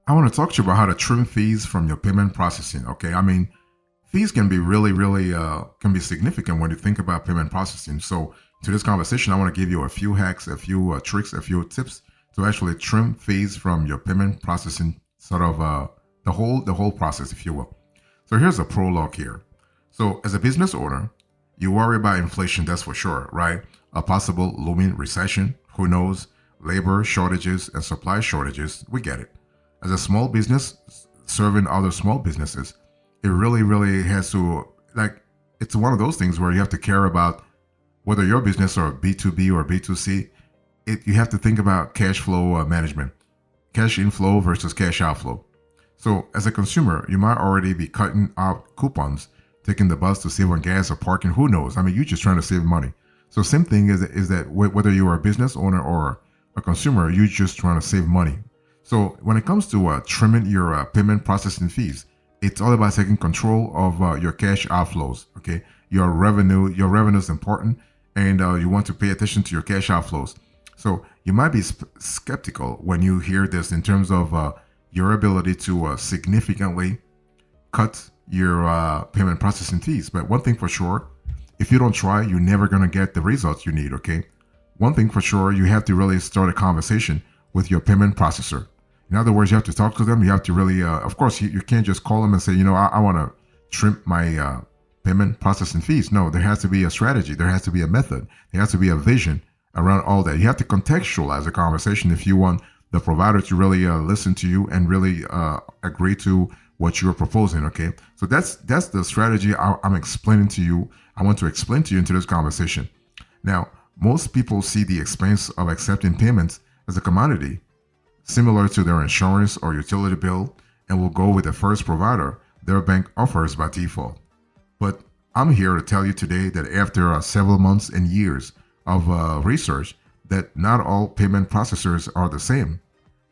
I want to talk to you about how to trim fees from your payment processing. Okay, I mean, fees can be really can be significant when you think about payment processing. So, to this conversation, I want to give you a few hacks, a few tricks, a few tips to actually trim fees from your payment processing, sort of the whole process, if you will. So, here's a prologue here. So, as a business owner, you worry about inflation, that's for sure, right? A possible looming recession, who knows? Labor shortages and supply shortages, we get it. As a small business serving other small businesses, it really has to, like, it's one of those things where you have to care about whether your business or B2B or B2C. You have to think about cash flow management, cash inflow versus cash outflow. So as a consumer, you might already be cutting out coupons, taking the bus to save on gas or parking, who knows? I mean, you're just trying to save money. So same thing is that whether you're a business owner or a consumer, you're just trying to save money. So when it comes to trimming your payment processing fees, it's all about taking control of your cash outflows. Okay, your revenue is important, and you want to pay attention to your cash outflows. So you might be skeptical when you hear this in terms of your ability to significantly cut your payment processing fees. But one thing for sure, if you don't try, you're never gonna get the results you need. Okay, one thing for sure, you have to really start a conversation with your payment processor. In other words, you have to talk to them. You have to really, of course, you can't just call them and say, I want to trim my payment processing fees. No, there has to be a strategy. There has to be a method. There has to be a vision around all that. You have to contextualize the conversation if you want the provider to really listen to you and really agree to what you're proposing. Okay, so that's the strategy I'm explaining to you. I want to explain to you into this conversation. Now, most people see the expense of accepting payments as a commodity, similar to their insurance or utility bill, and will go with the first provider their bank offers by default. But I'm here to tell you today that after several months and years of research, that not all payment processors are the same,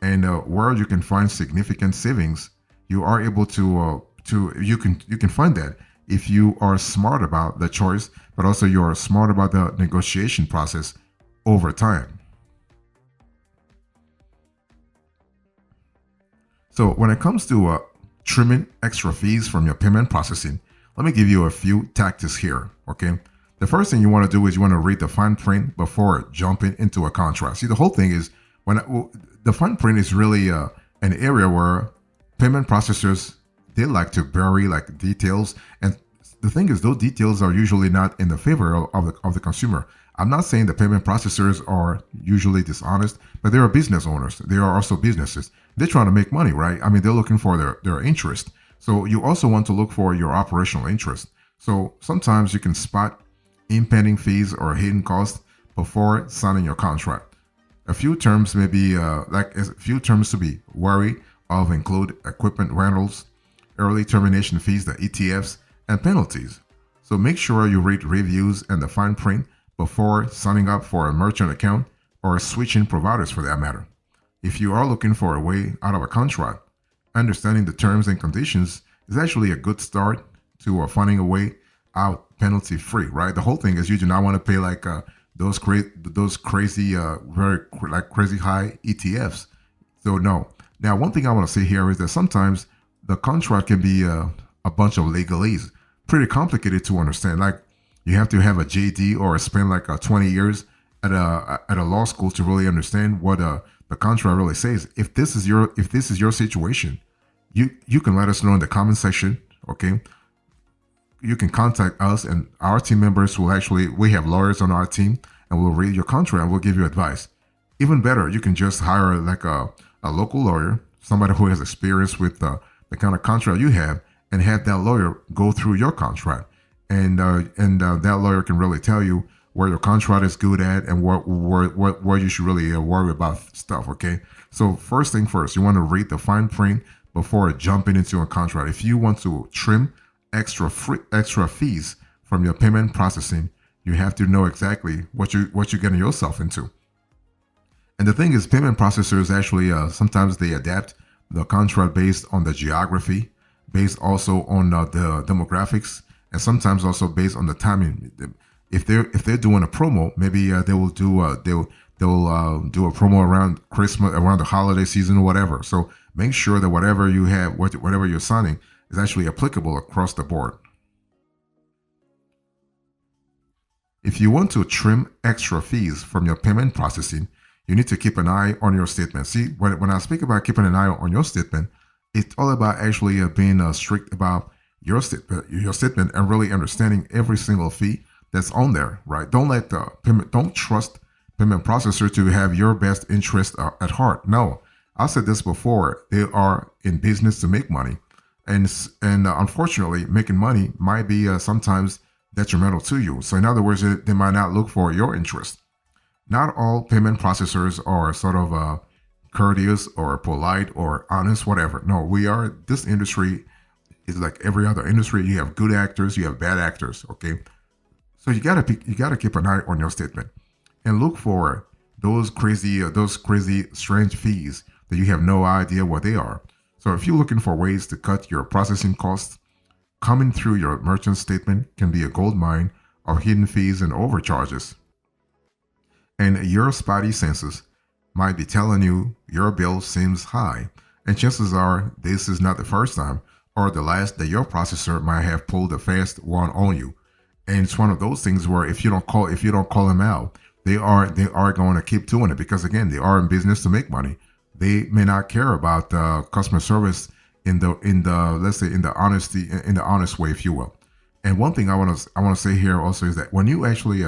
and where you can find significant savings, you are able you can find that if you are smart about the choice, but also you are smart about the negotiation process over time. So when it comes to trimming extra fees from your payment processing, let me give you a few tactics here, okay? The first thing you want to do is you want to read the fine print before jumping into a contract. See, the whole thing is the fine print is really an area where payment processors, they like to bury like details, and the thing is those details are usually not in the favor of the consumer. I'm not saying the payment processors are usually dishonest, but they are business owners. They are also businesses. They're trying to make money, right? I mean, they're looking for their interest. So you also want to look for your operational interest. So sometimes you can spot impending fees or hidden costs before signing your contract. A few terms may be a few terms to be wary of include equipment rentals, early termination fees, the ETFs, and penalties. So make sure you read reviews and the fine print before signing up for a merchant account or switching providers for that matter. If you are looking for a way out of a contract, understanding the terms and conditions is actually a good start to finding a way out penalty free, right? The whole thing is you do not want to pay like those crazy, very like crazy high ETFs. So no. Now, one thing I want to say here is that sometimes the contract can be a bunch of legalese, pretty complicated to understand. Like you have to have a JD or spend like 20 years at a law school to really understand what the contract really says. If this is your situation, you can let us know in the comment section. Okay, you can contact us and our team members will actually, we have lawyers on our team and we'll read your contract and we'll give you advice. Even better, you can just hire like a local lawyer, somebody who has experience with the kind of contract you have, and have that lawyer go through your contract. And that lawyer can really tell you where your contract is good at and where you should really worry about stuff. Okay. So first thing first, you want to read the fine print before jumping into a contract. If you want to trim extra fees from your payment processing, you have to know exactly what you're getting yourself into. And the thing is, payment processors actually sometimes they adapt the contract based on the geography, based also on the demographics, and sometimes also based on the timing. If they're doing a promo, maybe they they'll do a promo around Christmas, around the holiday season, or whatever. So make sure that whatever you have, whatever you're signing, is actually applicable across the board. If you want to trim extra fees from your payment processing, you need to keep an eye on your statement. See, when I speak about keeping an eye on your statement, it's all about actually being strict about your statement and really understanding every single fee that's on there, right? Don't trust payment processor to have your best interest at heart. No, I said this before. They are in business to make money, and unfortunately, making money might be sometimes detrimental to you. So in other words, they might not look for your interest. Not all payment processors are sort of courteous or polite or honest, whatever. No, this industry is like every other industry. You have good actors, you have bad actors. Okay, so you gotta keep an eye on your statement and look for those crazy, strange fees that you have no idea what they are. So if you're looking for ways to cut your processing costs, coming through your merchant statement can be a gold mine of hidden fees and overcharges. And your spotty senses might be telling you your bill seems high, and chances are this is not the first time or the last that your processor might have pulled a fast one on you. And it's one of those things where if you don't call them out, they are going to keep doing it, because again, they are in business to make money. They may not care about customer service in the let's say in the honest way, if you will. And one thing I want to say here also is that when you actually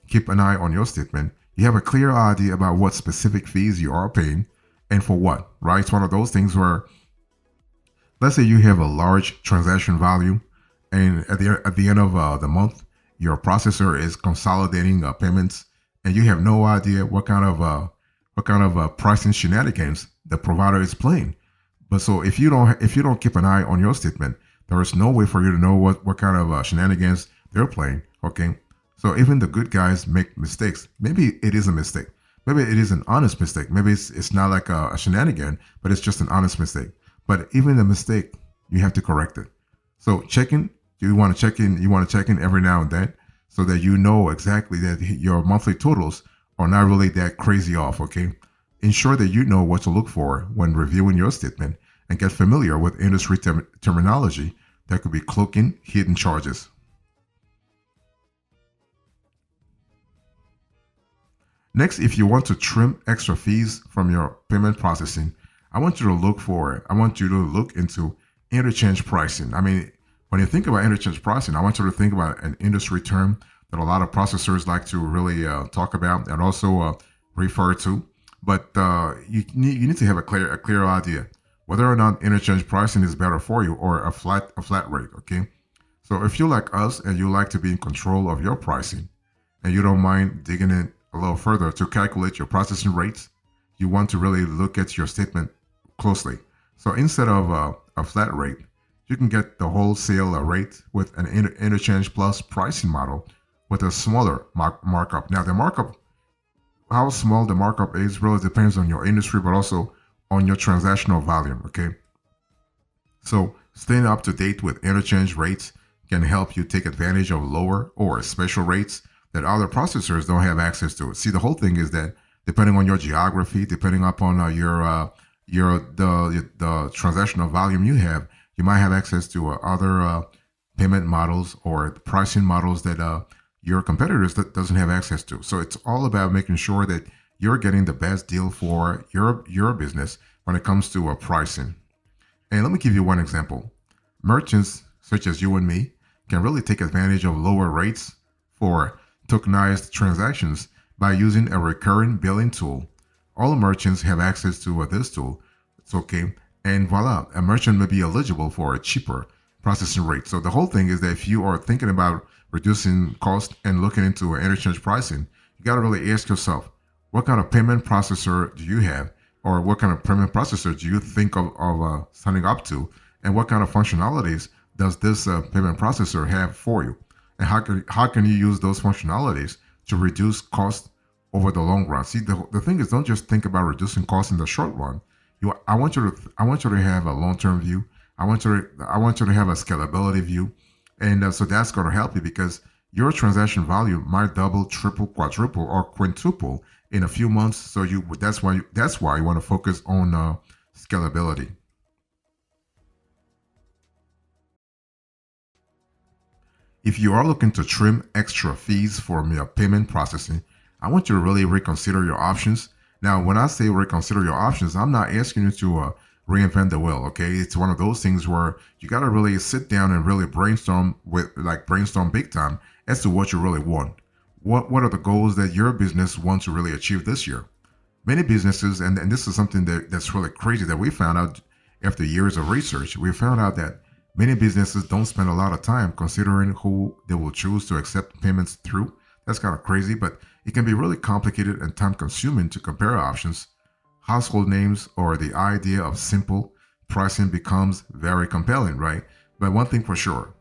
keep an eye on your statement, you have a clear idea about what specific fees you are paying and for what, right? It's one of those things where, let's say you have a large transaction volume, and at the end of the month, your processor is consolidating payments, and you have no idea what kind of pricing shenanigans the provider is playing. But so if you don't keep an eye on your statement, there is no way for you to know what kind of shenanigans they're playing. Okay, so even the good guys make mistakes. Maybe it is a mistake. Maybe it is an honest mistake. Maybe it's not like a shenanigan, but it's just an honest mistake. But even the mistake, you have to correct it. So you want to check in. You want to check in every now and then, so that you know exactly that your monthly totals are not really that crazy off. Okay. Ensure that you know what to look for when reviewing your statement, and get familiar with industry terminology that could be cloaking hidden charges. Next, if you want to trim extra fees from your payment processing, I want you to look into interchange pricing. I mean, when you think about interchange pricing, I want you to think about an industry term that a lot of processors like to really talk about and also refer to. But you need to have a clear idea whether or not interchange pricing is better for you, or a flat rate. Okay, so if you like us and you like to be in control of your pricing, and you don't mind digging in a little further to calculate your processing rates, you want to really look at your statement closely. So instead of a flat rate, you can get the wholesale rate with an interchange plus pricing model with a smaller markup. Now the markup, how small the markup is, really depends on your industry, but also on your transactional volume. Okay, so staying up to date with interchange rates can help you take advantage of lower or special rates that other processors don't have access to. See, the whole thing is that depending on your geography, depending upon the transactional volume you have, you might have access to other payment models or pricing models that your competitors doesn't have access to. So it's all about making sure that you're getting the best deal for your business when it comes to pricing. And let me give you one example. Merchants such as you and me can really take advantage of lower rates for tokenized transactions by using a recurring billing tool. All merchants have access to this tool. It's okay. And voila, a merchant may be eligible for a cheaper processing rate. So the whole thing is that if you are thinking about reducing cost and looking into interchange pricing, you got to really ask yourself, what kind of payment processor do you have, or what kind of payment processor do you think of signing up to, and what kind of functionalities does this payment processor have for you, and how can you use those functionalities to reduce cost over the long run? See, the thing is, don't just think about reducing costs in the short run. I want you to have a long-term view. I want you to have a scalability view, and so that's going to help you, because your transaction volume might double, triple, quadruple, or quintuple in a few months. So that's why you want to focus on scalability. If you are looking to trim extra fees from your payment processing, I want you to really reconsider your options. Now, when I say reconsider your options, I'm not asking you to reinvent the wheel. Okay, it's one of those things where you got to really sit down and really brainstorm big time as to what you really want. What are the goals that your business wants to really achieve this year? Many businesses, and this is something that's really crazy that we found out after years of research. We found out that many businesses don't spend a lot of time considering who they will choose to accept payments through. That's kind of crazy, but it can be really complicated and time consuming to compare options. Household names or the idea of simple pricing becomes very compelling, right? But one thing for sure,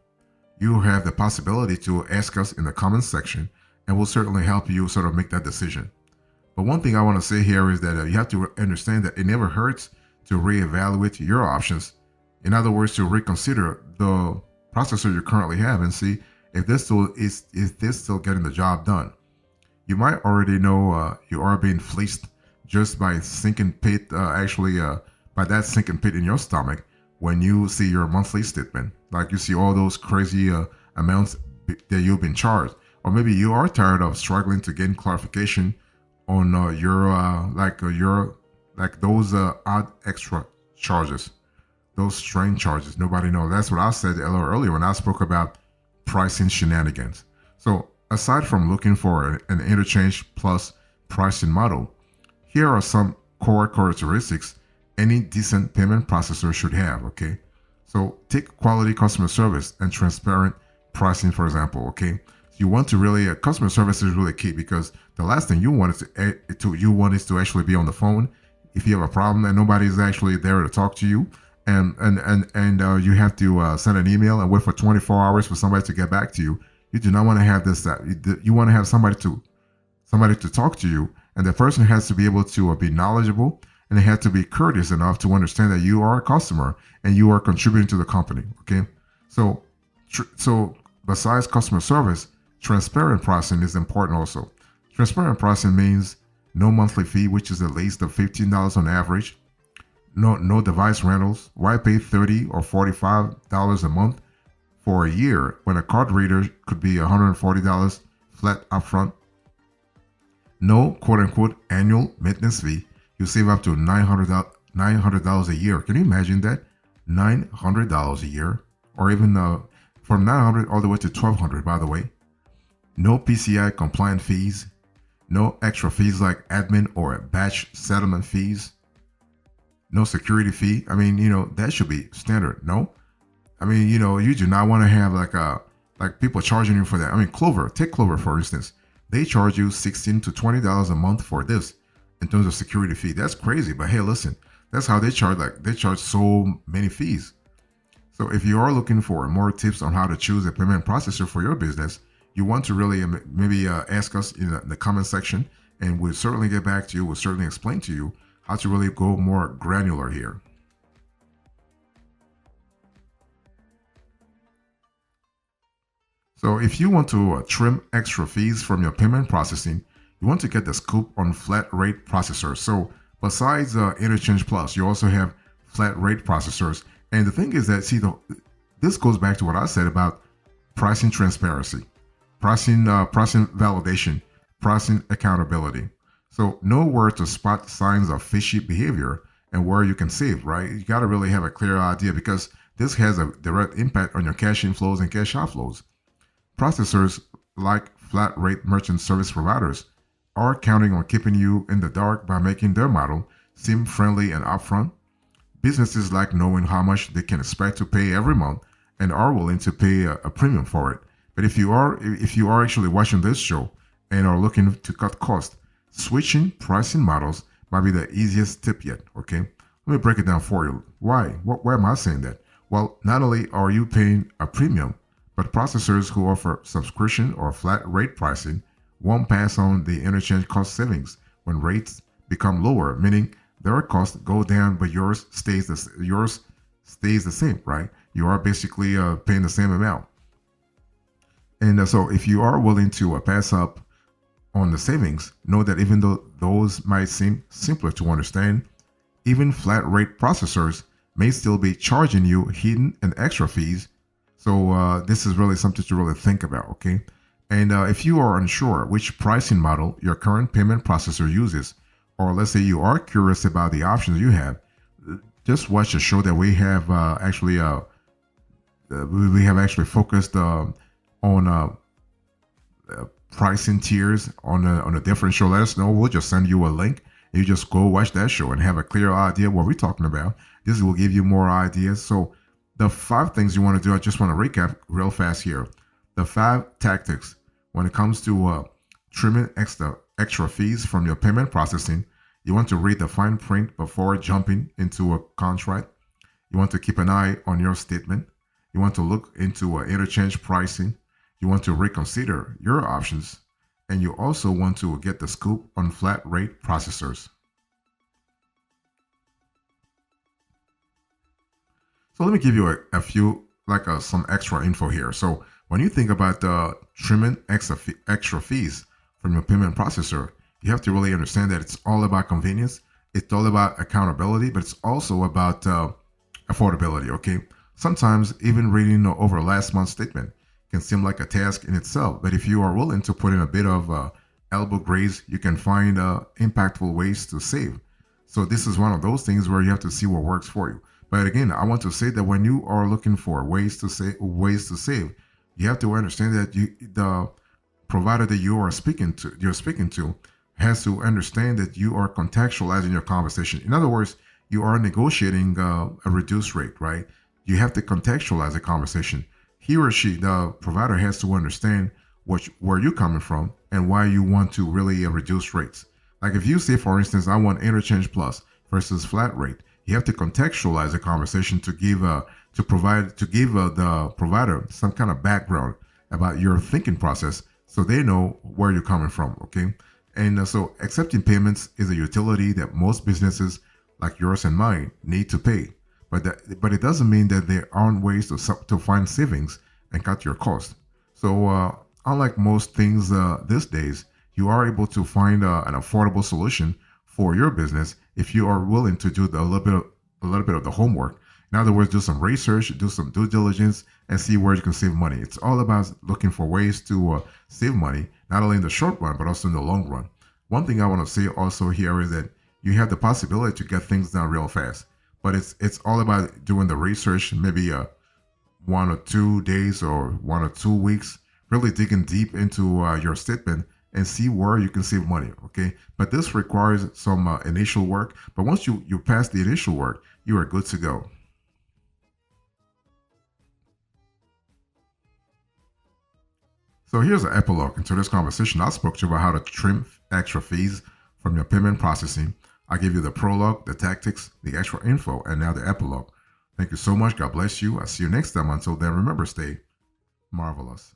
you have the possibility to ask us in the comments section, and we'll certainly help you sort of make that decision. But one thing I want to say here is that you have to understand that it never hurts to reevaluate your options. In other words, to reconsider the processor you currently have and see if this still getting the job done. You might already know you are being fleeced just by by that sinking pit in your stomach when you see your monthly statement. Like you see all those crazy amounts that you've been charged, or maybe you are tired of struggling to gain clarification on your like those odd extra charges, those strange charges. Nobody knows. That's what I said a little earlier when I spoke about pricing shenanigans. So aside from looking for an interchange plus pricing model, here are some core characteristics any decent payment processor should have. Okay, so take quality customer service and transparent pricing, for example. Okay, you want to really customer service is really key, because the last thing you want is to actually be on the phone if you have a problem and nobody is actually there to talk to you, and you have to send an email and wait for 24 hours for somebody to get back to you. You do not want to have this. That you want to have somebody to talk to you, and the person has to be able to be knowledgeable, and they have to be courteous enough to understand that you are a customer and you are contributing to the company. Okay, so besides customer service, transparent pricing is important also. Transparent pricing means no monthly fee, which is at least of $15 on average. No device rentals. Why pay $30 or $45 a month for a year when a card reader could be $140 flat upfront? No quote unquote annual maintenance fee. You save up to $900 a year. Can you imagine that? $900 a year, or even from $900 all the way to $1,200. By the way, no PCI compliant fees. No extra fees like admin or batch settlement fees. No security fee. I mean, that should be standard. No, I mean, you do not want to have like people charging you for that. I mean, take Clover for instance. They charge you $16 to $20 a month for this in terms of security fee. That's crazy. But hey, listen, that's how they charge. Like they charge so many fees. So if you are looking for more tips on how to choose a payment processor for your business, you want to really maybe ask us in the comment section, and we'll certainly get back to you. We'll certainly explain to you how to really go more granular here. So if you want to trim extra fees from your payment processing, you want to get the scoop on flat rate processors. So besides Interchange Plus, you also have flat rate processors. And the thing is that, this goes back to what I said about pricing transparency, pricing validation, pricing accountability. So know where to spot signs of fishy behavior and where you can save, right? You got to really have a clear idea, because this has a direct impact on your cash inflows and cash outflows. Processors like flat rate merchant service providers are counting on keeping you in the dark by making their model seem friendly and upfront. Businesses like knowing how much they can expect to pay every month and are willing to pay a premium for it. But if you are actually watching this show and are looking to cut costs, switching pricing models might be the easiest tip yet. Okay, let me break it down for you. Why am I saying that? Well, not only are you paying a premium, but processors who offer subscription or flat rate pricing won't pass on the interchange cost savings when rates become lower, meaning their costs go down, but yours stays the same, right? You are basically paying the same amount. And so if you are willing to pass up on the savings, know that even though those might seem simpler to understand, even flat rate processors may still be charging you hidden and extra fees. So this is really something to really think about, okay? And if you are unsure which pricing model your current payment processor uses, or let's say you are curious about the options you have, just watch a show that we have actually focused on pricing tiers on a different show. Let us know. We'll just send you a link. And you just go watch that show and have a clear idea what we're talking about. This will give you more ideas. So the 5 things you want to do, I just want to recap real fast here. The 5 tactics when it comes to trimming extra fees from your payment processing. You want to read the fine print before jumping into a contract. You want to keep an eye on your statement. You want to look into interchange pricing. You want to reconsider your options. And you also want to get the scoop on flat rate processors. So let me give you a few, some extra info here. So when you think about trimming extra fees from your payment processor, you have to really understand that it's all about convenience. It's all about accountability, but it's also about affordability, okay? Sometimes even reading over last month's statement can seem like a task in itself, but if you are willing to put in a bit of elbow grease, you can find impactful ways to save. So this is one of those things where you have to see what works for you. But again, I want to say that when you are looking for ways to save, you have to understand that the provider that you're speaking to has to understand that you are contextualizing your conversation. In other words, you are negotiating a reduced rate, right? You have to contextualize the conversation. He or she, the provider, has to understand where you're coming from and why you want to really reduce rates. Like if you say, for instance, I want interchange plus versus flat rate, you have to contextualize the conversation to give the provider some kind of background about your thinking process, so they know where you're coming from. Okay, and so accepting payments is a utility that most businesses like yours and mine need to pay. But it doesn't mean that there aren't ways to find savings and cut your costs. So unlike most things these days, you are able to find an affordable solution for your business if you are willing to do a little bit of the homework. In other words, do some research, do some due diligence, and see where you can save money. It's all about looking for ways to save money, not only in the short run, but also in the long run. One thing I want to say also here is that you have the possibility to get things done real fast. But it's all about doing the research, maybe 1 or 2 days or 1 or 2 weeks, really digging deep into your statement and see where you can save money, okay? But this requires some initial work. But once you pass the initial work, you are good to go. So here's an epilogue into this conversation. I spoke to you about how to trim extra fees from your payment processing. I give you the prologue, the tactics, the extra info, and now the epilogue. Thank you so much. God bless you. I'll see you next time. Until then, remember, stay marvelous.